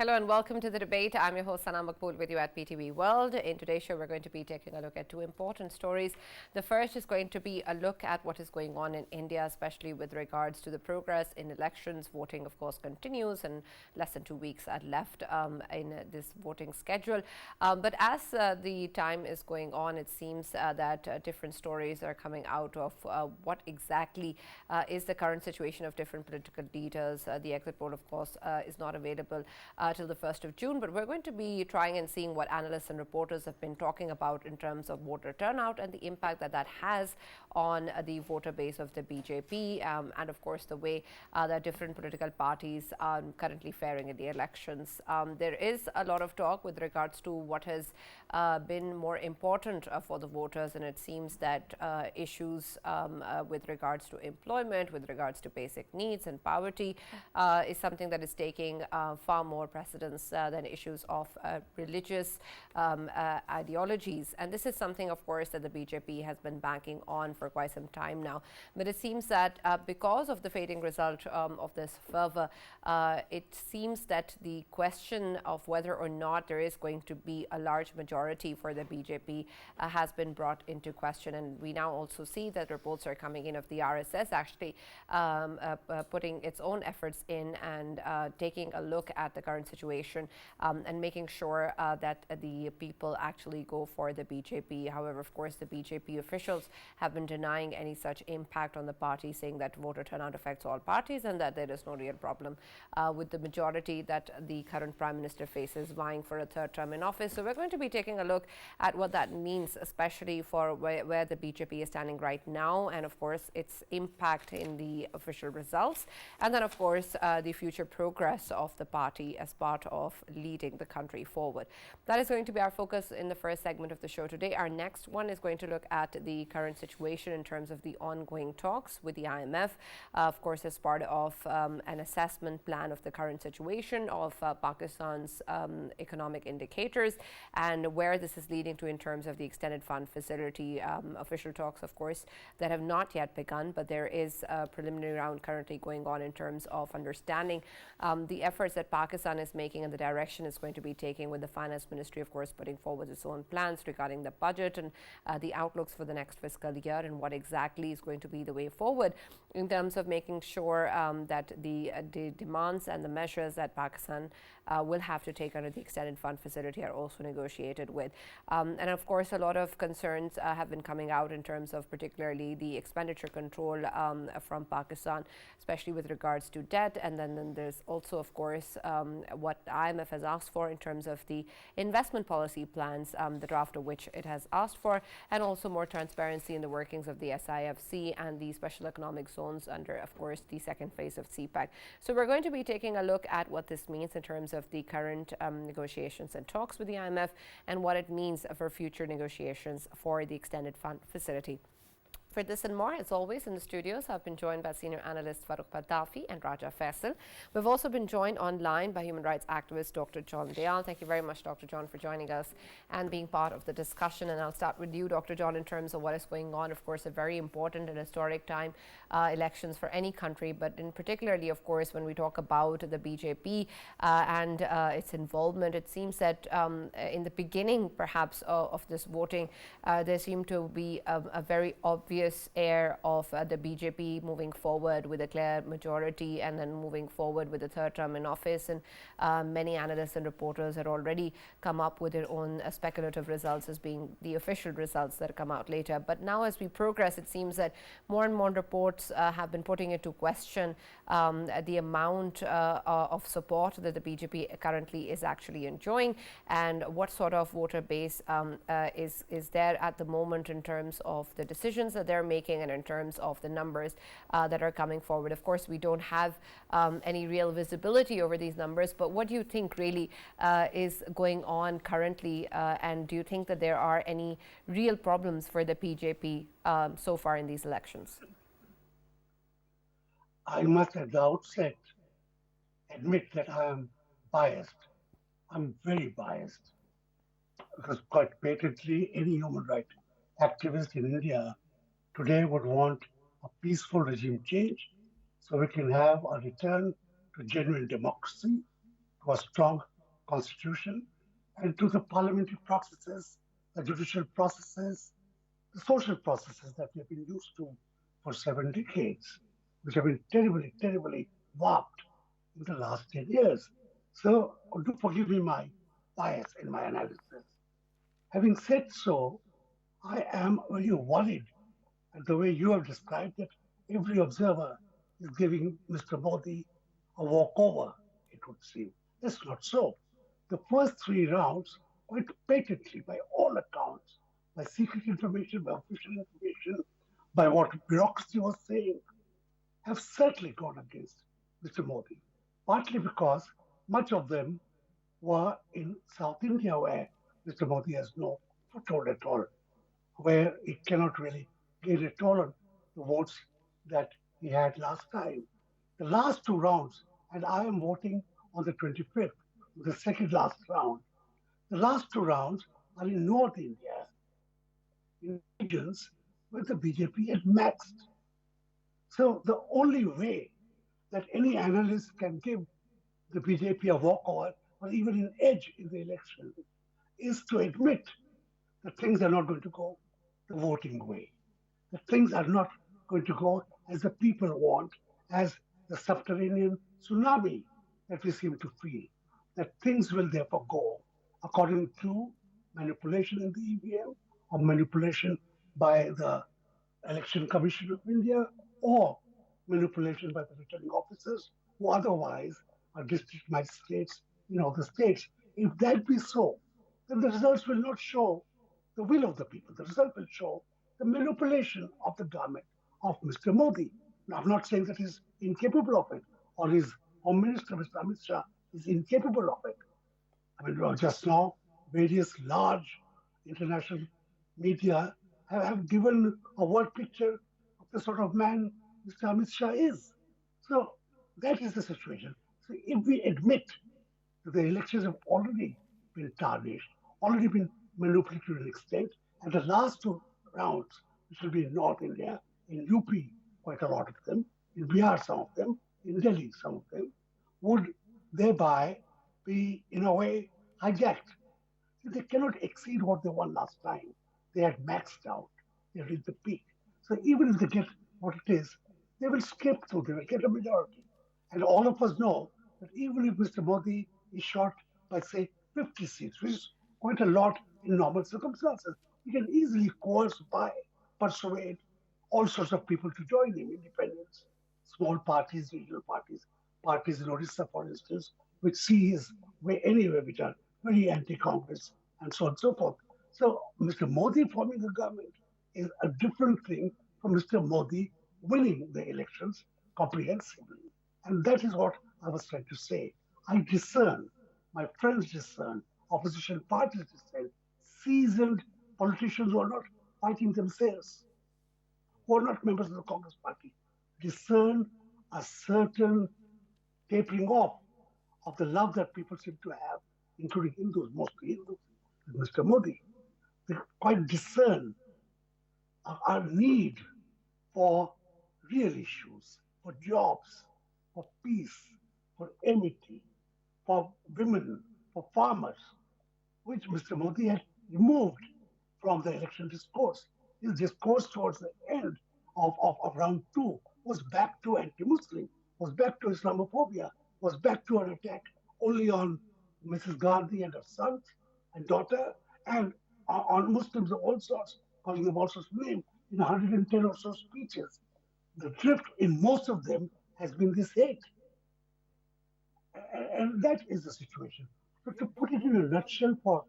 Hello and welcome to the debate. I'm your host Sana Maqbool with you at PTV World. In today's show, we're going to be taking a look at two important stories. The first is going to be a look at what is going on in India, especially with regards to the progress in elections. Voting, of course, continues, and less than 2 weeks are left in this voting schedule. But as the time is going on, it seems that different stories are coming out of what exactly is the current situation of different political leaders. The exit poll, of course, is not available till the 1st of June, but we're going to be trying and seeing what analysts and reporters have been talking about in terms of voter turnout and the impact that that has on the voter base of the BJP, and of course the way that different political parties are currently faring in the elections. There is a lot of talk with regards to what has been more important for the voters, and it seems that issues with regards to employment, with regards to basic needs and poverty is something that is taking far more precedence than issues of religious ideologies. And this is something, of course, that the BJP has been banking on for quite some time now. But it seems that because of the fading result of this fervor, it seems that the question of whether or not there is going to be a large majority for the BJP has been brought into question. And we now also see that reports are coming in of the RSS actually putting its own efforts in and taking a look at the current situation and making sure that the people actually go for the BJP. However, of course, the BJP officials have been denying any such impact on the party, saying that voter turnout affects all parties and that there is no real problem with the majority that the current Prime Minister faces vying for a third term in office. So we're going to be taking a look at what that means, especially for where the BJP is standing right now, and of course its impact in the official results, and then of course the future progress of the party as part of leading the country forward. That is going to be our focus in the first segment of the show today. Our next one is going to look at the current situation in terms of the ongoing talks with the IMF, of course, as part of an assessment plan of the current situation of Pakistan's economic indicators and where this is leading to in terms of the extended fund facility. Official talks, of course, that have not yet begun, but there is a preliminary round currently going on in terms of understanding the efforts that Pakistan is making and the direction it's going to be taking, with the Finance Ministry, of course, putting forward its own plans regarding the budget and the outlooks for the next fiscal year and what exactly is going to be the way forward in terms of making sure that the demands and the measures that Pakistan will have to take under the extended fund facility are also negotiated with. And of course, a lot of concerns have been coming out in terms of particularly the expenditure control from Pakistan, especially with regards to debt. And then there's also, of course, what IMF has asked for in terms of the investment policy plans, the draft of which it has asked for, and also more transparency in the workings of the SIFC and the special economic zones under, of course, the second phase of CPEC. So we're going to be taking a look at what this means in terms of the current negotiations and talks with the IMF and what it means for future negotiations for the extended fund facility. For this and more, as always, in the studios, I've been joined by senior analyst Farrukh Pitafi and Raja Faisal. We've also been joined online by human rights activist Dr. John Dayal. Thank you very much, Dr. John, for joining us and being part of the discussion. And I'll start with you, Dr. John, in terms of what is going on. Of course, a very important and historic time, elections for any country, but in particularly, of course, when we talk about the BJP and its involvement, it seems that in the beginning, perhaps, of this voting, there seemed to be a very obvious air of the BJP moving forward with a clear majority and then moving forward with a third term in office. And many analysts and reporters had already come up with their own speculative results as being the official results that come out later. But now as we progress, it seems that more and more reports have been putting into question the amount of support that the BJP currently is actually enjoying and what sort of voter base is there at the moment in terms of the decisions that they're making and in terms of the numbers that are coming forward. Of course, we don't have any real visibility over these numbers, but what do you think really is going on currently, and do you think that there are any real problems for the BJP so far in these elections? I must at the outset admit that I am biased. I'm very biased because quite patently any human rights activist in India today would want a peaceful regime change so we can have a return to genuine democracy, to a strong constitution and to the parliamentary processes, the judicial processes, the social processes that we have been used to for 7 decades, which have been terribly, terribly warped in the last 10 years. So, do forgive me my bias in my analysis. Having said so, I am very worried at the way you have described it. Every observer is giving Mr. Modi a walkover, it would seem. That's not so. The first 3 rounds, quite patently, by all accounts, by secret information, by official information, by what bureaucracy was saying, have certainly gone against Mr. Modi, partly because much of them were in South India, where Mr. Modi has no foothold at all, where he cannot really gain at all on the votes that he had last time. The last 2 rounds, and I am voting on the 25th, the second last round. The last 2 rounds are in North India, in regions where the BJP had maxed. So the only way that any analyst can give the BJP a walkover or even an edge in the election is to admit that things are not going to go the voting way, that things are not going to go as the people want, as the subterranean tsunami that we seem to feel, that things will therefore go according to manipulation in the EVM or manipulation by the Election Commission of India or manipulation by the returning officers who otherwise are district magistrates in all the states. If that be so, then the results will not show the will of the people. The result will show the manipulation of the government of Mr. Modi. Now, I'm not saying that he's incapable of it or his Home Minister, Mr. Amit Shah, is incapable of it. I mean, well, just now, various large international media have given a word picture of the sort of man Mr. Amit Shah is. So that is the situation. So if we admit that the elections have already been tarnished, already been manipulated to an extent, and the last 2 rounds, which will be in North India, in UP, quite a lot of them, in Bihar, some of them, in Delhi, some of them, would thereby be, in a way, hijacked. So they cannot exceed what they won last time. They had maxed out. They reached the peak. So even if they get what it is, they will skip through. They will get a majority. And all of us know that even if Mr. Modi is short by, say, 50 seats, which is quite a lot in normal circumstances, he can easily coerce by, persuade all sorts of people to join him, independents, small parties, regional parties, parties in Orissa, for instance, which see his way anyway, which are very anti-Congress, and so on and so forth. So Mr. Modi forming a government is a different thing from Mr. Modi winning the elections comprehensively. And that is what I was trying to say. I discern, my friends discern, opposition parties discern, seasoned politicians who are not fighting themselves, who are not members of the Congress party, discern a certain tapering off of the love that people seem to have, including Hindus, mostly Hindus, with Mr. Modi. They quite discern our need for real issues, for jobs, for peace, for amity, for women, for farmers, which Mr. Modi had removed from the election discourse. His discourse towards the end of round 2 was back to anti-Muslim, was back to Islamophobia, was back to an attack only on Mrs. Gandhi and her sons and daughter, and on Muslims of all sorts, calling them all sorts of names in 110 or so speeches. The drift in most of them has been this hate. And that is the situation. So to put it in a nutshell for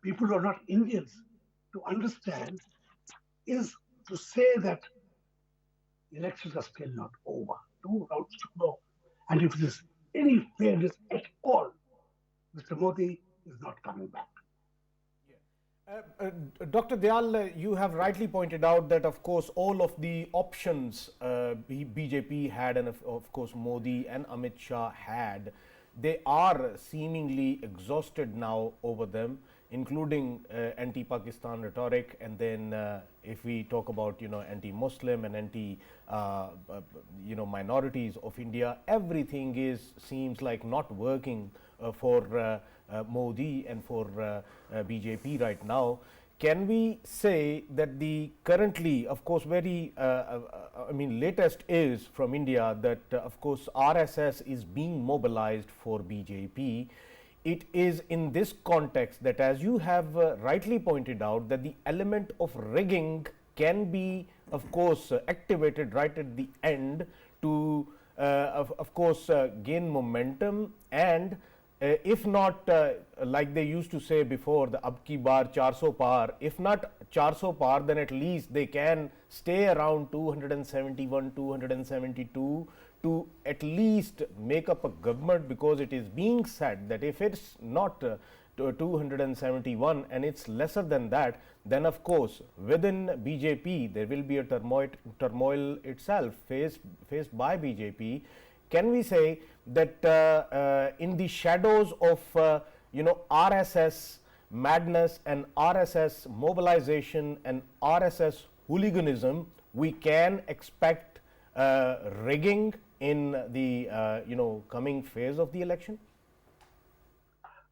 people who are not Indians to understand is to say that elections are still not over. 2 rounds to go. And if there's any fairness at all, Mr. Modi is not coming back. Dr. Dayal, you have rightly pointed out that, of course, all of the options BJP had, and of course Modi and Amit Shah had, they are seemingly exhausted now over them, including anti-Pakistan rhetoric, and then if we talk about anti-Muslim and anti minorities of India, everything seems like not working for Modi and for BJP right now. Can we say that the currently, of course, very, I mean, latest is from India that, of course, RSS is being mobilized for BJP. It is in this context that, as you have rightly pointed out, that the element of rigging can be, of course, activated right at the end to, of course, gain momentum and if not like they used to say before, the ab ki bar 400 par, if not 400 par, then at least they can stay around 271, 272 to at least make up a government, because it is being said that if it's not 271 and it's lesser than that, then of course within BJP there will be a turmoil itself faced by BJP. Can we say that in the shadows of RSS madness and RSS mobilization and RSS hooliganism, we can expect rigging in the coming phase of the election?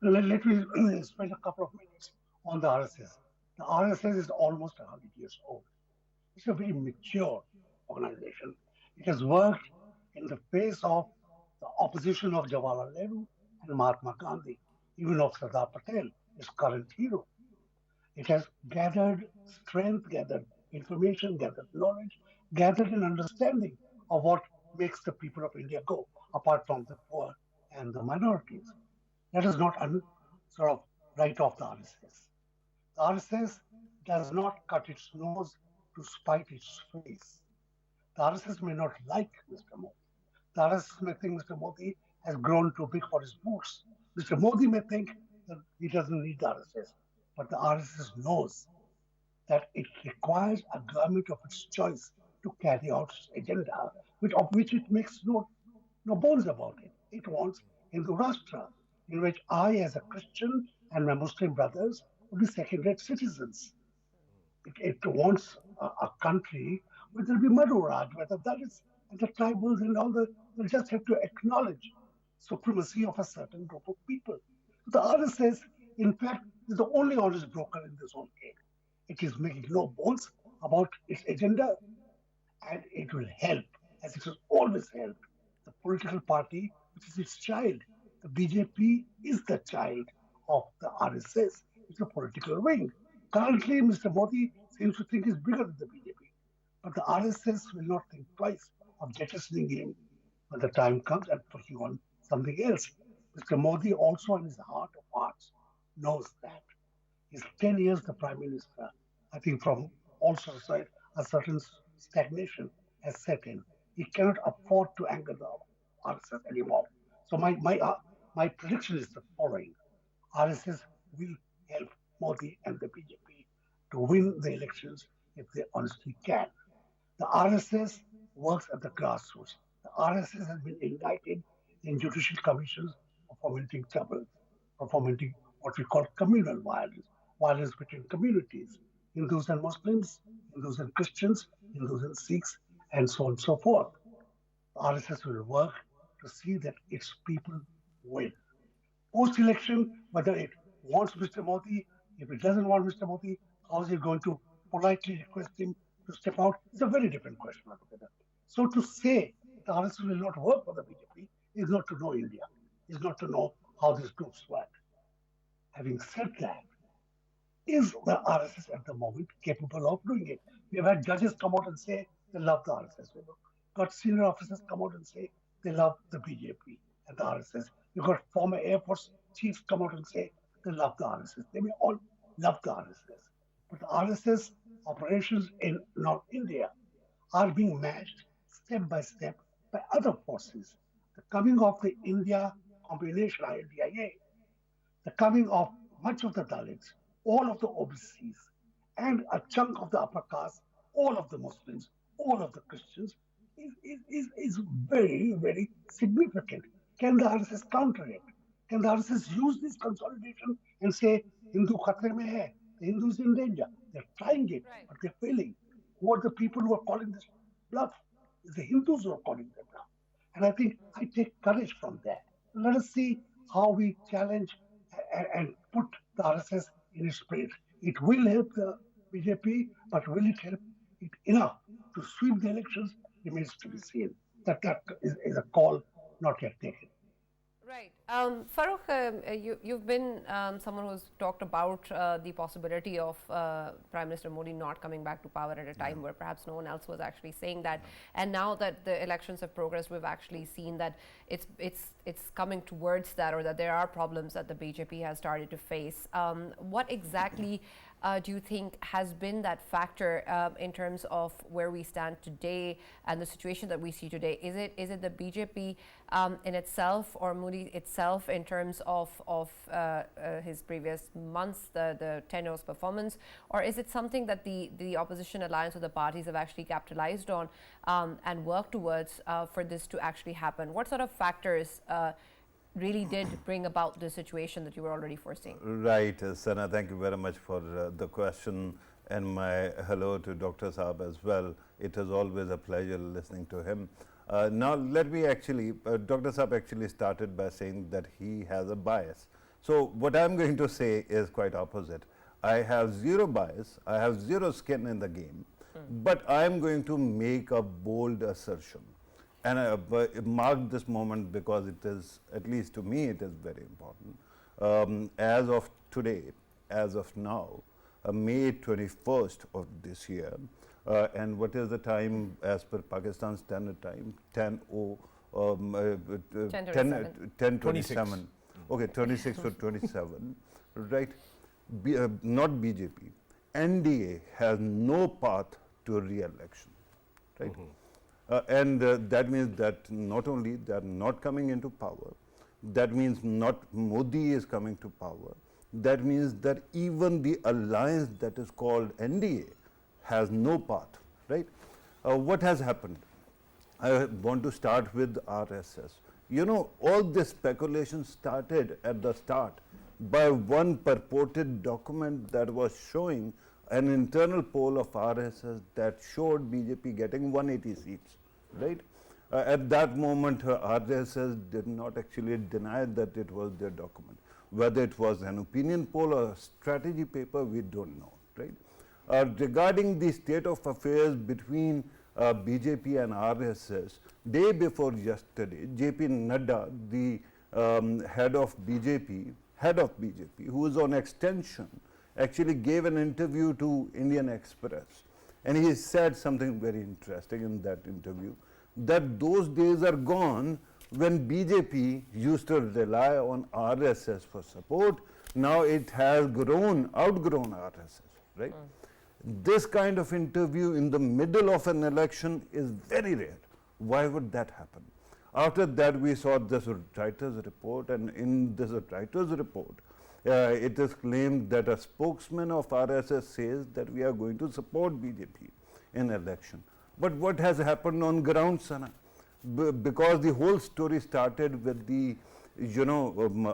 Let me spend a couple of minutes on the RSS. The RSS is almost 100 years old. It's a very mature organization. It has worked in the face of the opposition of Jawaharlal Nehru and Mahatma Gandhi, even of Sardar Patel, his current hero. It has gathered strength, gathered information, gathered knowledge, gathered an understanding of what makes the people of India go, apart from the poor and the minorities. Let us not sort of write off the RSS. The RSS does not cut its nose to spite its face. The RSS may not like Mr. Modi. The RSS may think Mr. Modi has grown too big for his boots. Mr. Modi may think that he doesn't need the RSS, but the RSS knows that it requires a government of its choice to carry out its agenda, of which it makes no bones about it. It wants Hindu Rashtra, in which I, as a Christian, and my Muslim brothers will be second-rate citizens. It wants a country where there will be Madhuraj, where the Dalits and the tribals and all they'll just have to acknowledge supremacy of a certain group of people. The RSS, in fact, is the only honest broker in this whole game. It is making no bones about its agenda, and it will help, as it has always helped, the political party, which is its child. The BJP is the child of the RSS. It's a political wing. Currently, Mr. Modi seems to think he's bigger than the BJP. But the RSS will not think twice of jettisoning him when the time comes and putting on something else. Mr. Modi also in his heart of hearts knows that. He's 10 years the Prime Minister. I think from also a certain stagnation has set in. He cannot afford to anger the RSS anymore. So my prediction is the following. RSS will help Modi and the BJP to win the elections if they honestly can. The RSS works at the grassroots. The RSS has been indicted in judicial commissions for fomenting trouble, for fomenting what we call communal violence, violence between communities, Hindus and Muslims, Hindus and Christians, Hindus and Sikhs, and so on and so forth. The RSS will work to see that its people win. Post-election, whether it wants Mr. Modi, if it doesn't want Mr. Modi, how is it going to politely request him to step out? It's a very different question altogether. So to say the RSS will not work for the BJP is not to know India, is not to know how these groups work. Having said that, is the RSS at the moment capable of doing it? We have had judges come out and say they love the RSS. We've got senior officers come out and say they love the BJP and the RSS. You've got former Air Force chiefs come out and say they love the RSS. They may all love the RSS. But the RSS operations in North India are being matched step by step by other forces. The coming of the India combination, INDIA, the coming of much of the Dalits, all of the OBCs, and a chunk of the upper caste, all of the Muslims, all of the Christians, is very, very significant. Can the RSS counter it? Can the RSS use this consolidation and say, Hindu khatre mein hai, the Hindus in danger? They're trying it, Right. but they're failing. Who are the people who are calling this bluff? It's the Hindus who are calling them bluff. And I think I take courage from that. Let us see how we challenge and put the RSS in its place. It will help the BJP, but will it help it enough to sweep the elections remains to be seen. That is a call not yet taken. Right. Farrukh, you've been someone who's talked about the possibility of Prime Minister Modi not coming back to power at a time where perhaps no one else was actually saying that. And now that the elections have progressed, we've actually seen that it's coming towards that, or that there are problems that the BJP has started to face. What exactly do you think has been that factor in terms of where we stand today and the situation that we see today? Is it the BJP in itself, or Modi itself in terms of his previous months, the tenor's performance, or is it something that the opposition alliance or the parties have actually capitalized on and worked towards for this to actually happen? What sort of factors really did bring about the situation that you were already foreseeing? Right, Sana, thank you very much for the question, and my hello to Dr. Saab as well. It is always a pleasure listening to him. Now, let me actually, Dr. Saab actually started by saying that he has a bias. So, what I am going to say is quite opposite. I have zero bias, I have zero skin in the game, but I am going to make a bold assertion. And I mark this moment because it is, at least to me, it is very important. As of today, as of now, May 21st of this year, and what is the time as per Pakistan Standard Time? 10:27. Okay, 26 or 27, right? Not BJP. NDA has no path to re-election, right? And that means that not only they are not coming into power, that means not Modi is coming to power, that means that even the alliance that is called NDA has no path, right? What has happened? I want to start with RSS. You know, all this speculation started at the start by one purported document that was showing an internal poll of RSS that showed BJP getting 180 seats, right? At that moment, RSS did not actually deny that it was their document. Whether it was an opinion poll or a strategy paper, we don't know, right? Regarding the state of affairs between BJP and RSS, day before yesterday, JP Nadda, the head of BJP, who is on extension, actually gave an interview to Indian Express, and he said something very interesting in that interview, that those days are gone when BJP used to rely on RSS for support. Now it has outgrown RSS, right? This kind of interview in the middle of an election is very rare. Why would that happen? After that, we saw this writer's report, and in this writer's report, it is claimed that a spokesman of RSS says that we are going to support BJP in election. But what has happened on ground, Sana? Because the whole story started with the,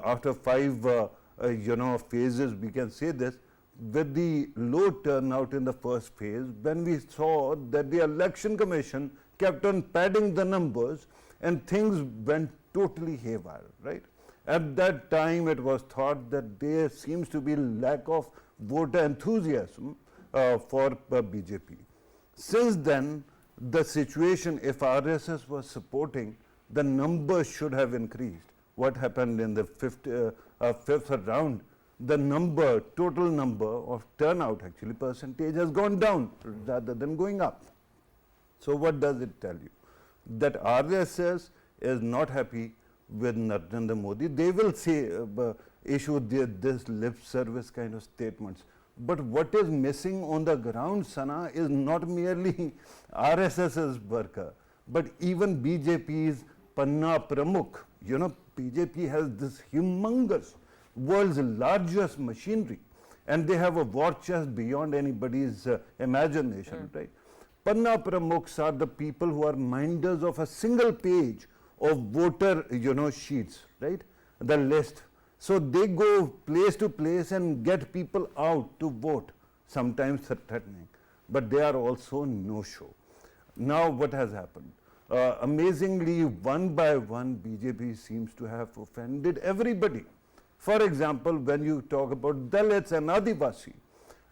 after 5, phases, we can say this, with the low turnout in the first phase, when we saw that the election commission kept on padding the numbers and things went totally haywire, right? At that time, it was thought that there seems to be lack of voter enthusiasm for BJP. Since then, the situation, if RSS was supporting, the numbers should have increased. What happened in the fifth round? The total number of turnout, actually, percentage has gone down rather than going up. So what does it tell you? That RSS is not happy with Narendra Modi. They will say, issue this lip service kind of statements. But what is missing on the ground, Sana, is not merely RSS's worker, but even BJP's Panna Pramukh. BJP has this humongous, world's largest machinery, and they have a war chest beyond anybody's imagination, right? Panna Pramukhs are the people who are minders of a single page of voter, sheets, right? The list. So they go place to place and get people out to vote, sometimes threatening, but they are also no-show. Now what has happened? Amazingly, one by one, BJP seems to have offended everybody. For example, when you talk about Dalits and Adivasi,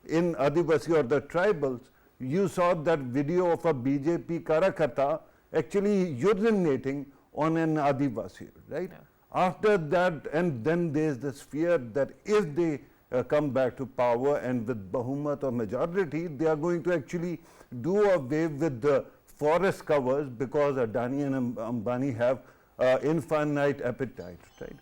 in Adivasi or the tribals, you saw that video of a BJP Karakata actually urinating on an Adivasi, right? Yeah. After that, and then there is this fear that if they come back to power and with Bahumat or majority, they are going to actually do away with the forest covers because Adani and Ambani have infinite appetite, right?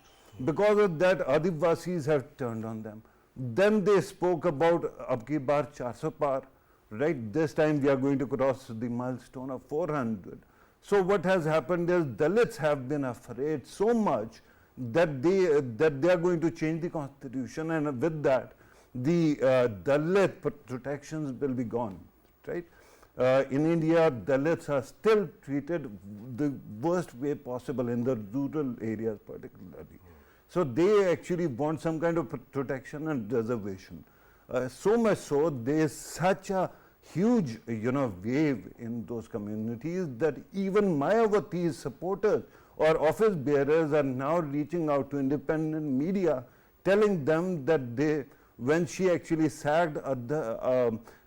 Because of that, Adivasis have turned on them. Then they spoke about Abki Bar 400 Par, right? This time we are going to cross the milestone of 400. So what has happened is Dalits have been afraid so much that they are going to change the constitution, and with that, the Dalit protections will be gone, right? In India, Dalits are still treated the worst way possible in the rural areas particularly. So they actually want some kind of protection and reservation. So much so, there is such a huge, wave in those communities that even Mayawati's supporters or office bearers are now reaching out to independent media, telling them that when she actually sacked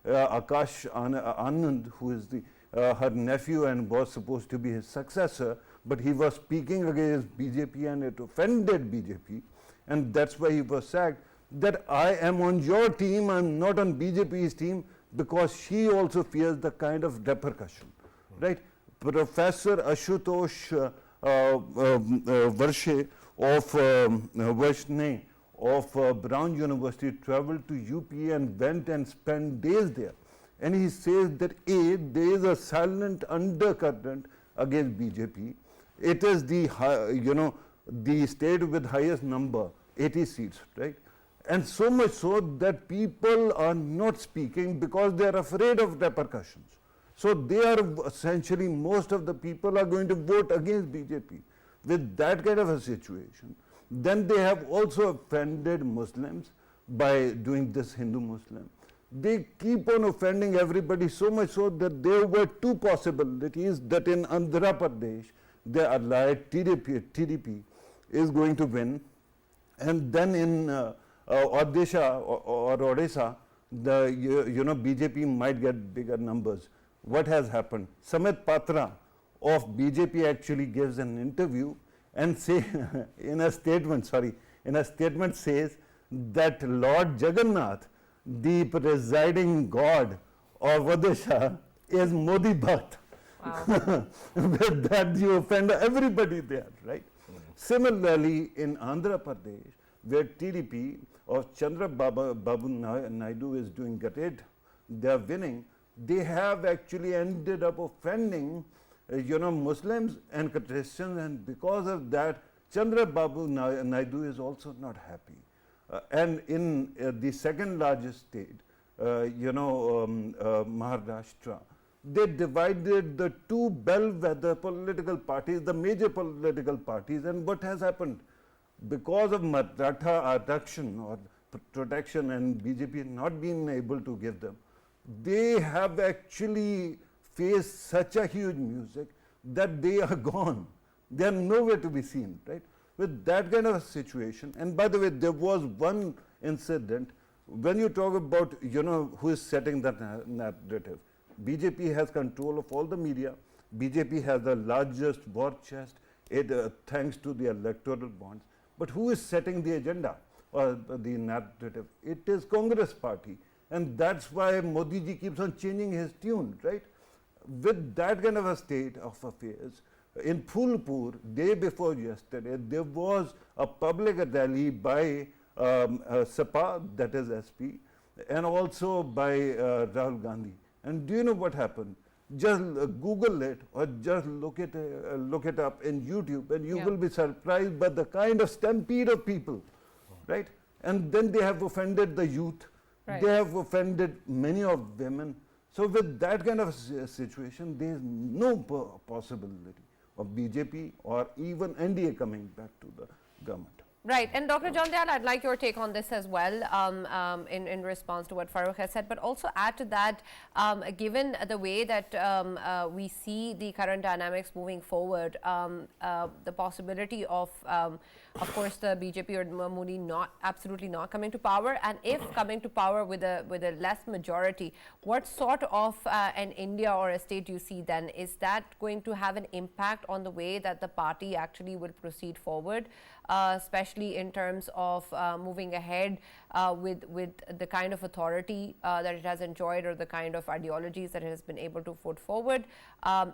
Akash Anand, who is her nephew and was supposed to be his successor, but he was speaking against BJP and it offended BJP, and that's why he was sacked, that I am on your team, I'm not on BJP's team, because she also fears the kind of repercussion, right? Professor Ashutosh Varshe of Brown University traveled to UP and went and spent days there. And he says that there is a silent undercurrent against BJP. It is the state with highest number, 80 seats, right? And so much so that people are not speaking because they are afraid of repercussions. So they are essentially, most of the people are going to vote against BJP. With that kind of a situation, then they have also offended Muslims by doing this Hindu-Muslim. They keep on offending everybody so much so that there were two possibilities, that in Andhra Pradesh, the allied TDP is going to win, and then in Odisha or Odisha, BJP might get bigger numbers. What has happened? Samit Patra of BJP actually gives an interview and say in a statement says that Lord Jagannath, the presiding god of Odisha, is Modi Bhatt. Wow. With that you offend everybody there, right? Similarly, in Andhra Pradesh, where TDP of Babu Naidu is doing great, they are winning, they have actually ended up offending Muslims and Christians, and because of that, Babu Naidu is also not happy. And in the second largest state, Maharashtra, they divided the two bellwether political parties, the major political parties, and what has happened? Because of Maratha Arakshan or protection and BJP not being able to give them, they have actually faced such a huge music that they are gone. They are nowhere to be seen, right? With that kind of a situation, and by the way, there was one incident, when you talk about, who is setting that narrative, BJP has control of all the media, BJP has the largest war chest, thanks to the electoral bonds, but who is setting the agenda or the narrative? It is Congress party, and that's why Modi ji keeps on changing his tune, right? With that kind of a state of affairs, in Phulpur, day before yesterday, there was a public rally by SAPA, that is SP, and also by Rahul Gandhi. And do you know what happened? Just Google it or just look it up in YouTube, and you will be surprised by the kind of stampede of people, right? And then they have offended the youth, they have offended many of women. So with that kind of situation, there is no possibility of BJP or even NDA coming back to the government. Right, and Dr. John Dayal, I'd like your take on this as well, in response to what Farrukh has said, but also add to that, given the way that we see the current dynamics moving forward, the possibility of of course, the BJP or Modi absolutely not coming to power, and if coming to power with a less majority, what sort of an India or a state do you see then? Is that going to have an impact on the way that the party actually will proceed forward, especially in terms of moving ahead with the kind of authority that it has enjoyed, or the kind of ideologies that it has been able to put forward?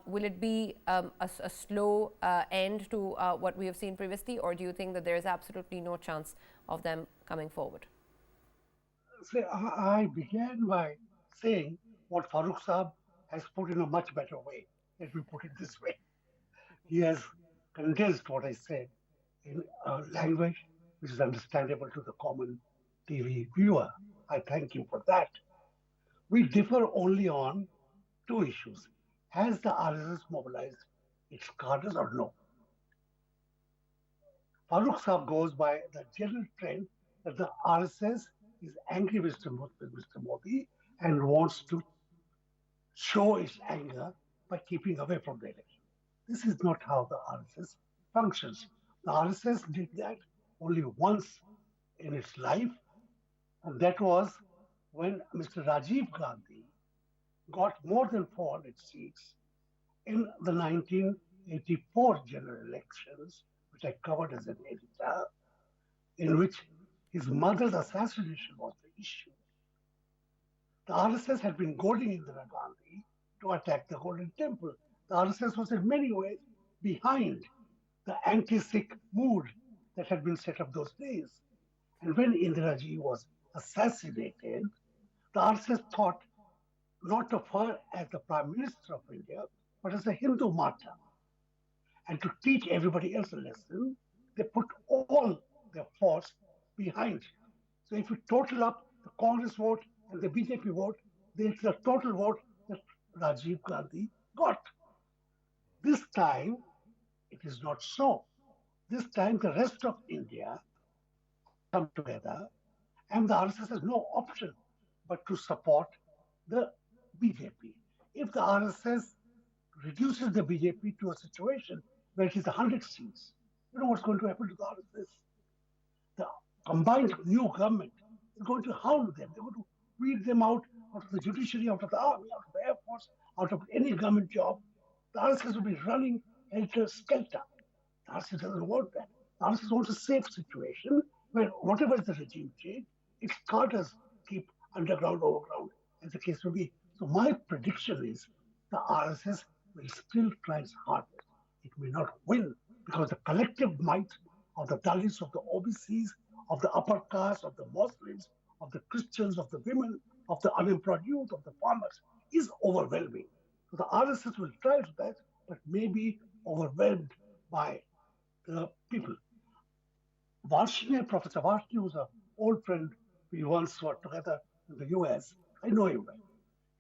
Will it be a slow end to what we have seen previously, or do you think that there is absolutely no chance of them coming forward? See, I began by saying what Farrukh Saab has put in a much better way. Let me put it this way. He has condensed what I said in a language which is understandable to the common TV viewer. I thank him for that. We differ only on two issues. Has the RSS mobilized its cadres or no? Farrukh Saab goes by the general trend that the RSS is angry with Mr. Modi and wants to show its anger by keeping away from the election. This is not how the RSS functions. The RSS did that only once in its life, and that was when Mr. Rajiv Gandhi got more than 400 seats in the 1984 general elections, which I covered as an editor, in which his mother's assassination was the issue. The RSS had been goading Indira Gandhi to attack the Golden Temple. The RSS was in many ways behind the anti-Sikh mood that had been set up those days. And when Indira Ji was assassinated, the RSS thought not of her as the Prime Minister of India, but as a Hindu martyr. And to teach everybody else a lesson, they put all their force behind. So if you total up the Congress vote and the BJP vote, there's the total vote that Rajiv Gandhi got. This time, it is not so. This time, the rest of India has come together, and the RSS has no option but to support the BJP. If the RSS reduces the BJP to a situation where it is 100 seats, you know what's going to happen to the RSS? The combined new government is going to hound them. They're going to weed them out of the judiciary, out of the army, out of the air force, out of any government job. The RSS will be running helter-skelter. The RSS doesn't want that. The RSS wants a safe situation where whatever is the regime change, its cadres keep underground, overground, as the case will be. So my prediction is the RSS will still try its hardest. It may not win because the collective might of the Dalits, of the OBCs, of the upper caste, of the Muslims, of the Christians, of the women, of the unemployed youth, of the farmers is overwhelming. So the RSS will try its best, but may be overwhelmed by the people. Professor Varshney, who's an old friend, we once were together in the US. I know him well.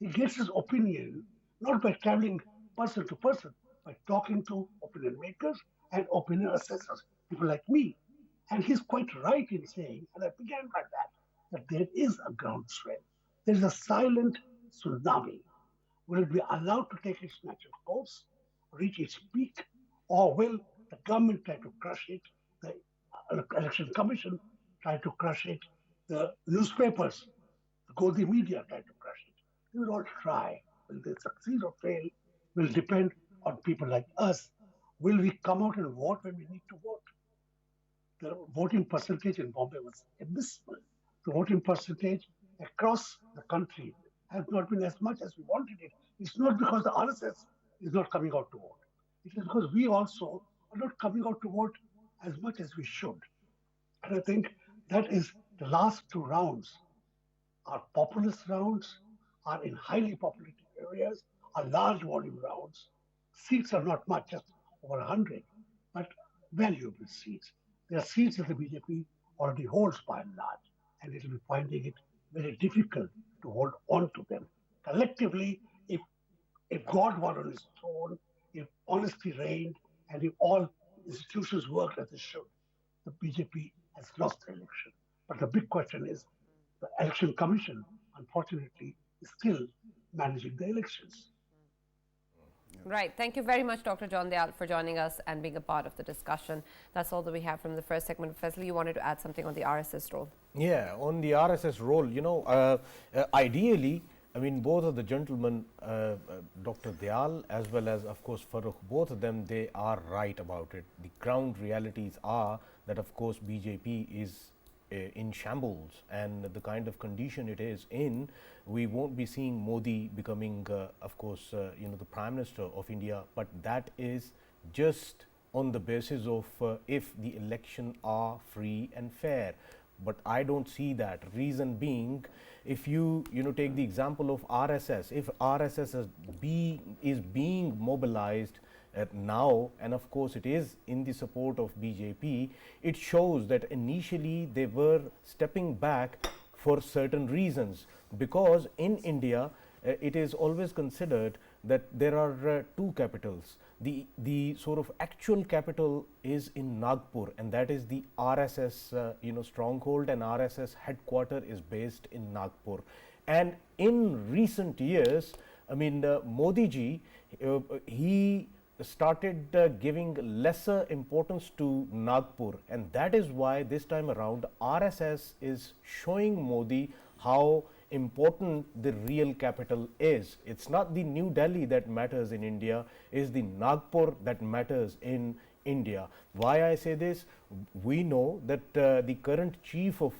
He gets his opinion not by traveling person to person, by talking to opinion makers and opinion assessors, people like me. And he's quite right in saying, and I began by that there is a groundswell. There is a silent tsunami. Will it be allowed to take its natural course, reach its peak, or will the government try to crush it, the election commission try to crush it, the newspapers, the Godi media try to crush it? They will all try. Will they succeed or fail will depend on people like us. Will we come out and vote when we need to vote? The voting percentage in Bombay was abysmal. The voting percentage across the country has not been as much as we wanted it. It's not because the RSS is not coming out to vote. It is because we also are not coming out to vote as much as we should. And I think that is the last two rounds. Our populist rounds are in highly populated areas, are large volume rounds. Seats are not much, just over 100, but valuable seats. There are seats that the BJP already holds by and large, and it will be finding it very difficult to hold on to them. Collectively, if God were on his throne, if honesty reigned, and if all institutions worked as they should, the BJP has lost the election. But the big question is, the election commission, unfortunately, is still managing the elections. Right. Thank you very much, Dr. John Dayal, for joining us and being a part of the discussion. That's all that we have from the first segment. Faisal, you wanted to add something on the RSS role? Yeah, on the RSS role, ideally, I mean, both of the gentlemen, Dr. Dayal as well as, of course, Farrukh, both of them, they are right about it. The ground realities are that, of course, BJP is in shambles, and the kind of condition it is in, we won't be seeing Modi becoming, of course, the Prime Minister of India, but that is just on the basis of if the election are free and fair. But I don't see that. Reason being, if you take the example of RSS, if RSS is being mobilized now, and of course it is in the support of BJP, it shows that initially they were stepping back for certain reasons, because in India it is always considered that there are two capitals. The sort of actual capital is in Nagpur, and that is the RSS stronghold, and RSS headquarter is based in Nagpur. And in recent years, I mean, Modi ji, he started giving lesser importance to Nagpur, and that is why this time around RSS is showing Modi how important the real capital is. It's not the New Delhi that matters in India, it's the Nagpur that matters in India. Why I say this? We know that the current chief of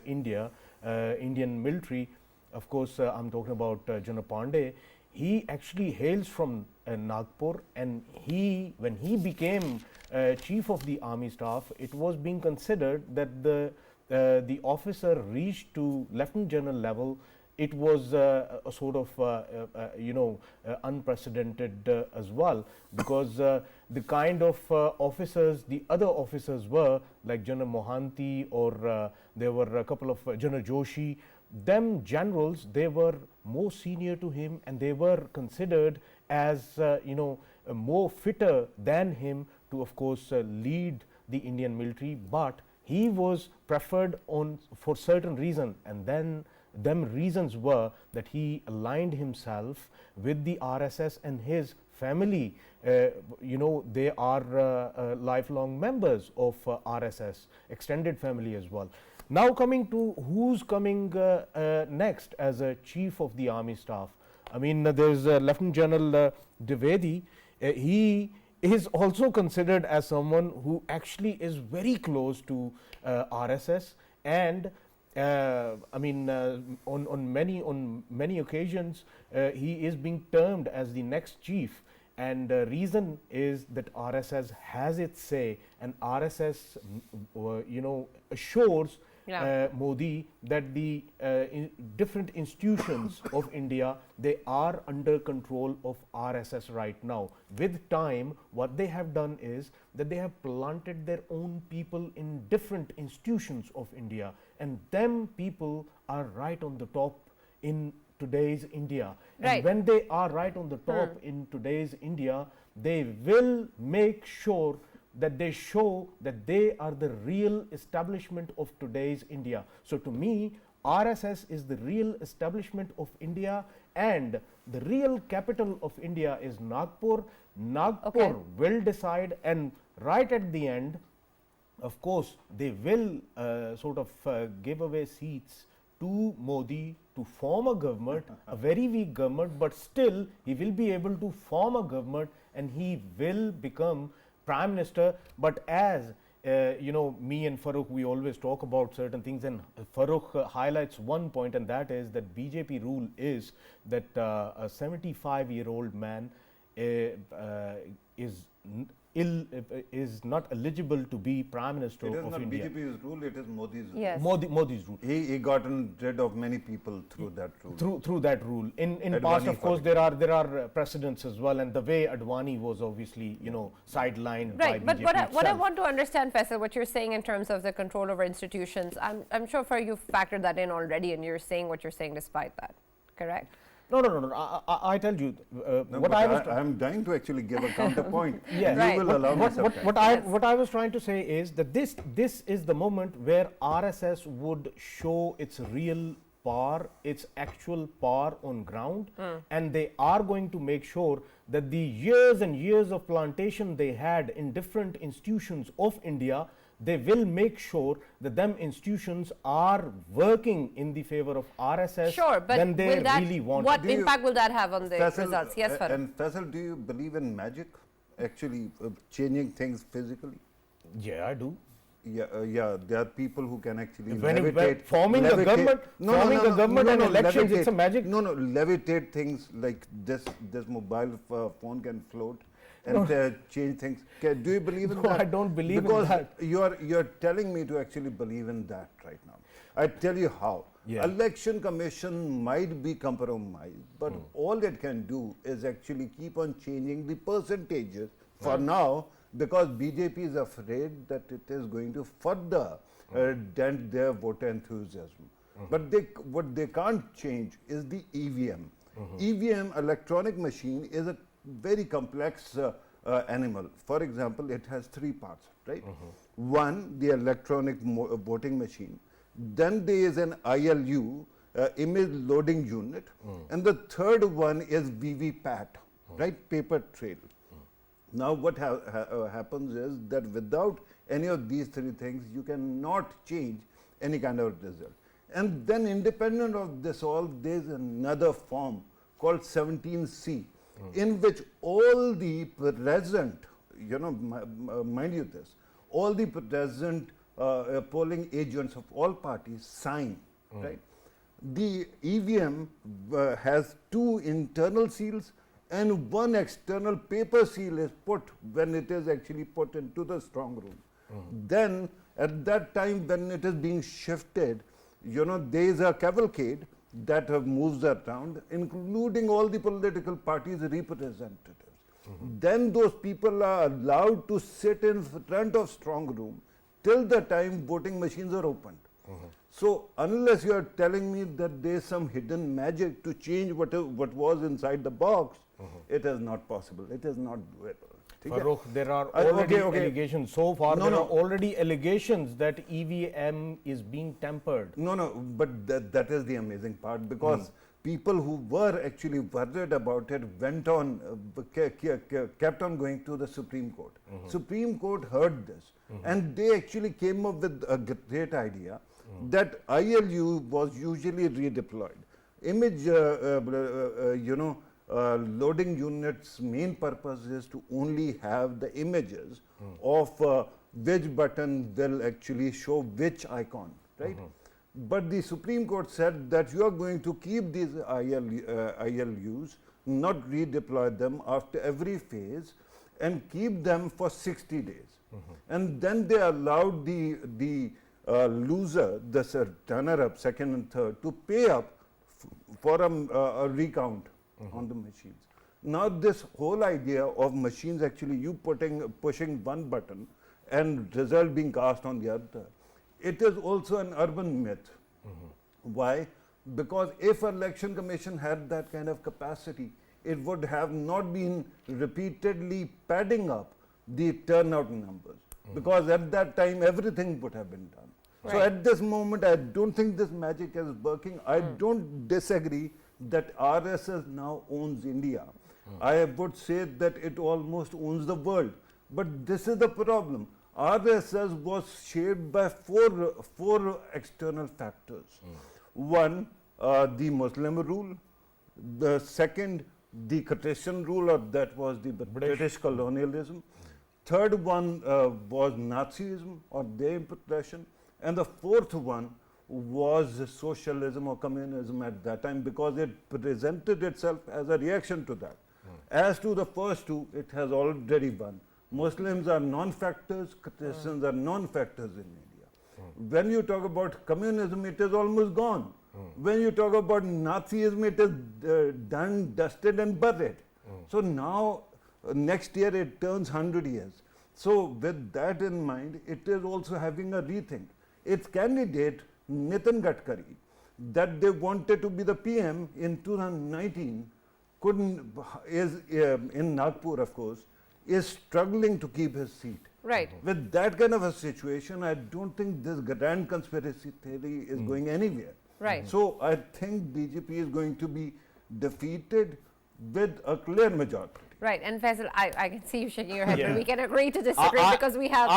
India, Indian military, of course I'm talking about General Pandey, he actually hails from Nagpur, and when he became chief of the army staff, it was being considered that the officer reached to lieutenant general level. It was a sort of unprecedented as well, because the kind of officers the other officers were, like General Mohanty, or there were a couple of General Joshi, them generals, they were more senior to him, and they were considered as more fitter than him to, of course, lead the Indian military. But he was preferred for certain reason, and then them reasons were that he aligned himself with the RSS, and his family, they are lifelong members of RSS, extended family as well. Now coming to who's coming next as a chief of the army staff. I mean, there's Lieutenant General Dwivedi. He is also considered as someone who actually is very close to RSS, and I mean, on many occasions he is being termed as the next chief, and the reason is that RSS has its say, and RSS assures Modi that the different institutions of India, they are under control of RSS right now. With time, what they have done is that they have planted their own people in different institutions of India, and them people are right on the top in today's India. Right. And when they are right on the top in today's India, they will make sure that they show that they are the real establishment of today's India. So to me, RSS is the real establishment of India, and the real capital of India is Nagpur. Nagpur will decide, and right at the end, of course, they will sort of give away seats to Modi to form a government, a very weak government, but still he will be able to form a government, and he will become Prime Minister. But as me and Farrukh, we always talk about certain things, and Farrukh highlights one point, and that is that BJP rule is that a 75-year-old man is not eligible to be Prime Minister of India. It is not BJP's rule, it is Modi's rule. Yes. Modi's rule. He gotten rid of many people through that rule. Through that rule. In Advani past, of course, for there are precedents as well, and the way Advani was obviously sidelined Right, by but BJP what I itself. want to understand, Faisal, what you're saying in terms of the control over institutions, I'm sure for you've factored that in already, and you're saying what you're saying despite that, correct? No. I tell you what I'm dying to actually give a counterpoint. Yeah. Right. You will allow me some time. What I was trying to say is that this is the moment where RSS would show its real power, its actual power on ground, and they are going to make sure that the years and years of plantation they had in different institutions of India, they will make sure that them institutions are working in the favor of RSS Sure, but when they will that, really want what to. impact will that have on the results? Yes, Farrukh. And Faisal, do you believe in magic? Actually changing things physically? Yeah, I do. Yeah, there are people who can actually When levitate. forming a government, and elections, it's a magic. No, levitate things like this mobile phone can float and change things. Do you believe in that? I don't believe because in that. You're telling me to actually believe in that right now. I tell you how. Yeah. Election Commission might be compromised, but all it can do is actually keep on changing the percentages for now, because BJP is afraid that it is going to further dent their voter enthusiasm. But what they can't change is the EVM. EVM, electronic machine, is a very complex animal. For example, it has three parts, right? One, the electronic voting machine. Then there is an ILU, image loading unit. And the third one is VVPAT, right? Paper trail. Now what happens is that without any of these three things, you cannot change any kind of result. And then independent of this all, there is another form called 17C, in which all the present, mind you this, all the present polling agents of all parties sign, right? The EVM has two internal seals and one external paper seal is put when it is actually put into the strong room. Then at that time when it is being shifted, there is a cavalcade that moves around, including all the political parties' representatives. Then those people are allowed to sit in front of strong room till the time voting machines are opened. So unless you are telling me that there is some hidden magic to change what was inside the box, it is not possible. It is not doable. Farrukh, there are already allegations. So far, there are already allegations that EVM is being tampered. No, but that is the amazing part, because people who were actually worried about it went on, kept on going to the Supreme Court. Supreme Court heard this, and they actually came up with a great idea that ILU was usually redeployed. Image, loading units' main purpose is to only have the images of which button will actually show which icon, right? But the Supreme Court said that you are going to keep these ILUs, not redeploy them after every phase, and keep them for 60 days. And then they allowed the loser, the runner-up, second and third, to pay up for a recount on the machines. Now this whole idea of machines actually pushing one button and result being cast on the other, it is also an urban myth. Why? Because if Election Commission had that kind of capacity, it would have not been repeatedly padding up the turnout numbers, because at that time everything would have been done. Right. So at this moment, I don't think this magic is working. I don't disagree that RSS now owns India. I would say that it almost owns the world. But this is the problem. RSS was shaped by four external factors. One, the Muslim rule. The second, the Cartesian rule, or that was the British colonialism. Third one was Nazism, or their impression. And the fourth one was socialism or communism at that time, because it presented itself as a reaction to that. As to the first two, it has already won. Muslims are non-factors, Christians are non-factors in India. When you talk about communism, it is almost gone. When you talk about Nazism, it is done, dusted and buried. So now, next year it turns 100 years. So with that in mind, it is also having a rethink. Its candidate, Nitin Gadkari, that they wanted to be the PM in 2019, is in Nagpur, of course, is struggling to keep his seat. Right. With that kind of a situation, I don't think this grand conspiracy theory is going anywhere. Right. So I think BJP is going to be defeated with a clear majority. Right, and Faisal, I can see you shaking your head, Yeah. but we can agree to disagree because we have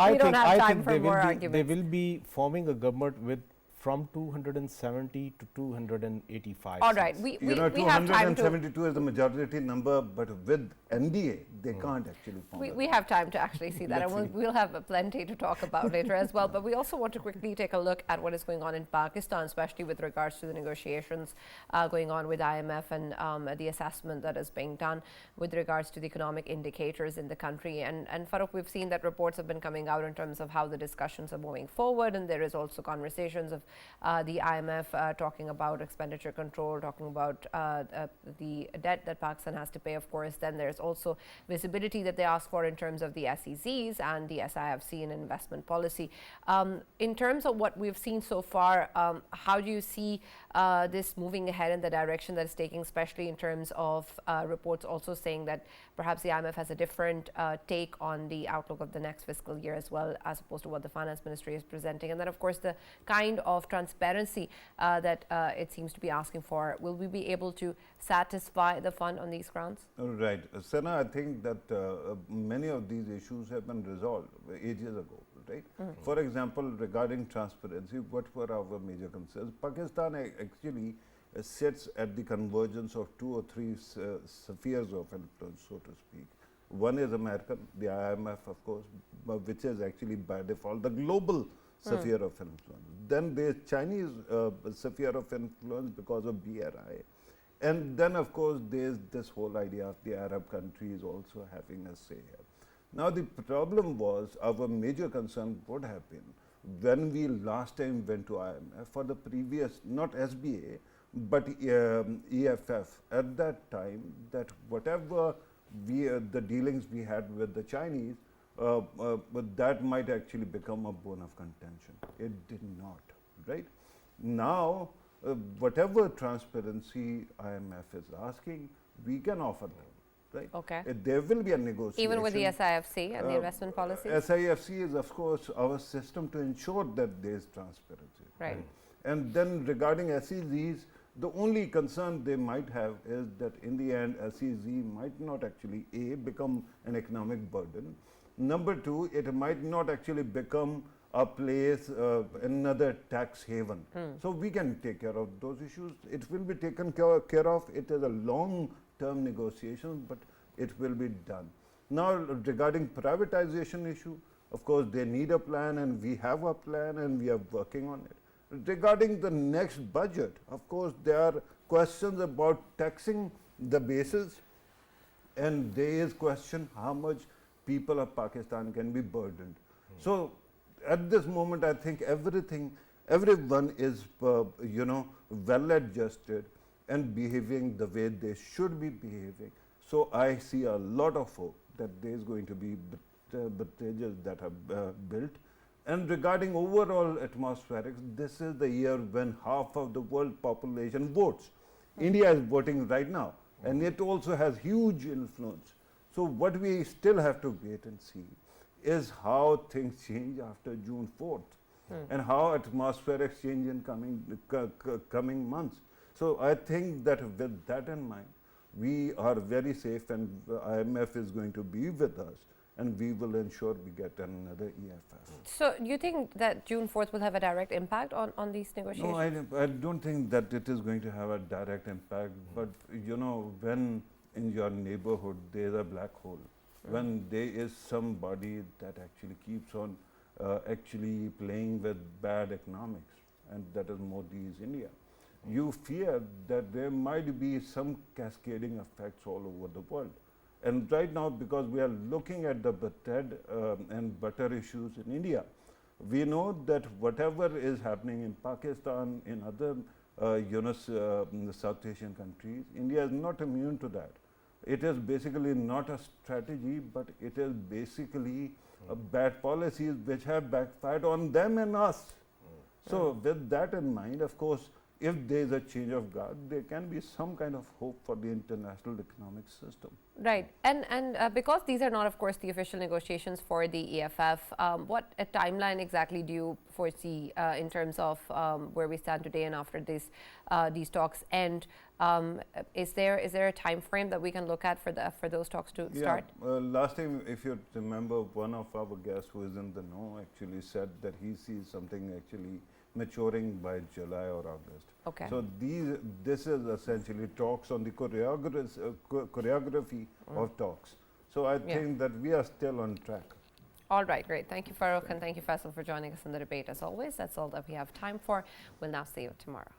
we don't have time for more arguments. They will be forming a government with from 270 to 285. All right, seats. we have time to 272 is the majority number, but with NDA, they can't actually form. we have time to actually see that, Let's and we'll have plenty to talk about later as well. But we also want to quickly take a look at what is going on in Pakistan, especially with regards to the negotiations going on with IMF and the assessment that is being done with regards to the economic indicators in the country. And Farrukh, we've seen that reports have been coming out in terms of how the discussions are moving forward, and there is also conversations of the IMF talking about expenditure control, talking about the debt that Pakistan has to pay, of course. Then there's also visibility that they ask for in terms of the SEZs and the SIFC and investment policy. In terms of what we've seen so far, how do you see this moving ahead in the direction that it's taking, especially in terms of reports also saying that perhaps the IMF has a different take on the outlook of the next fiscal year as well, as opposed to what the finance ministry is presenting? And then, of course, the kind of transparency that it seems to be asking for. Will we be able to satisfy the fund on these grounds? Right. Sana, I think that many of these issues have been resolved ages ago, right? For example, regarding transparency, what were our major concerns? Pakistan actually sits at the convergence of two or three spheres of influence, so to speak. One is American, the IMF, of course, which is actually by default the global sphere of influence. Then there is Chinese sphere of influence because of BRI. And then, of course, there is this whole idea of the Arab countries also having a say here. Now, the problem was, our major concern would have been when we last time went to IMF for the previous, not SBA, but EFF, at that time, that whatever the dealings we had with the Chinese, but that might actually become a bone of contention. It did not, right? Now, whatever transparency IMF is asking, we can offer them, right? Okay. There will be a negotiation. Even with the SIFC and the investment policy? SIFC is, of course, our system to ensure that there is transparency. Right. And then regarding SEZs, the only concern they might have is that in the end, SEZ might not actually, A, become an economic burden. Number two, it might not actually become a place, another tax haven. So we can take care of those issues. It will be taken care of. It is a long-term negotiation, but it will be done. Now, regarding privatization issue, of course, they need a plan, and we have a plan, and we are working on it. Regarding the next budget, of course, there are questions about taxing the bases, and there is question how much people of Pakistan can be burdened. So, at this moment, I think everyone is, well adjusted and behaving the way they should be behaving. So, I see a lot of hope that there is going to be bridges that are built. And regarding overall atmospherics, this is the year when half of the world population votes. India is voting right now, and it also has huge influence. So what we still have to wait and see is how things change after June 4th and how atmospherics change in coming months. So I think that with that in mind, we are very safe, and IMF is going to be with us, and we will ensure we get another EFF. So do you think that June 4th will have a direct impact on these negotiations? No, I don't think that it is going to have a direct impact, but when in your neighborhood there is a black hole, when there is somebody that actually keeps on actually playing with bad economics, and that is Modi's India, you fear that there might be some cascading effects all over the world. And right now, because we are looking at the bread and butter issues in India, we know that whatever is happening in Pakistan, in other South Asian countries, India is not immune to that. It is basically not a strategy, but it is basically bad policies which have backfired on them and us. So with that in mind, of course, if there is a change of guard, there can be some kind of hope for the international economic system. Right. And because these are not, of course, the official negotiations for the EFF, what a timeline exactly do you foresee in terms of where we stand today and after these talks end? Is there a time frame that we can look at for those talks to start? Last time, if you remember, one of our guests who is in the know actually said that he sees something actually maturing by July or August. Okay. So this is essentially talks on the choreography of talks. So I think that we are still on track. All right, great. Thank you, Farrukh, and thank you, Faisal, for joining us in the debate. As always, that's all that we have time for. We'll now see you tomorrow.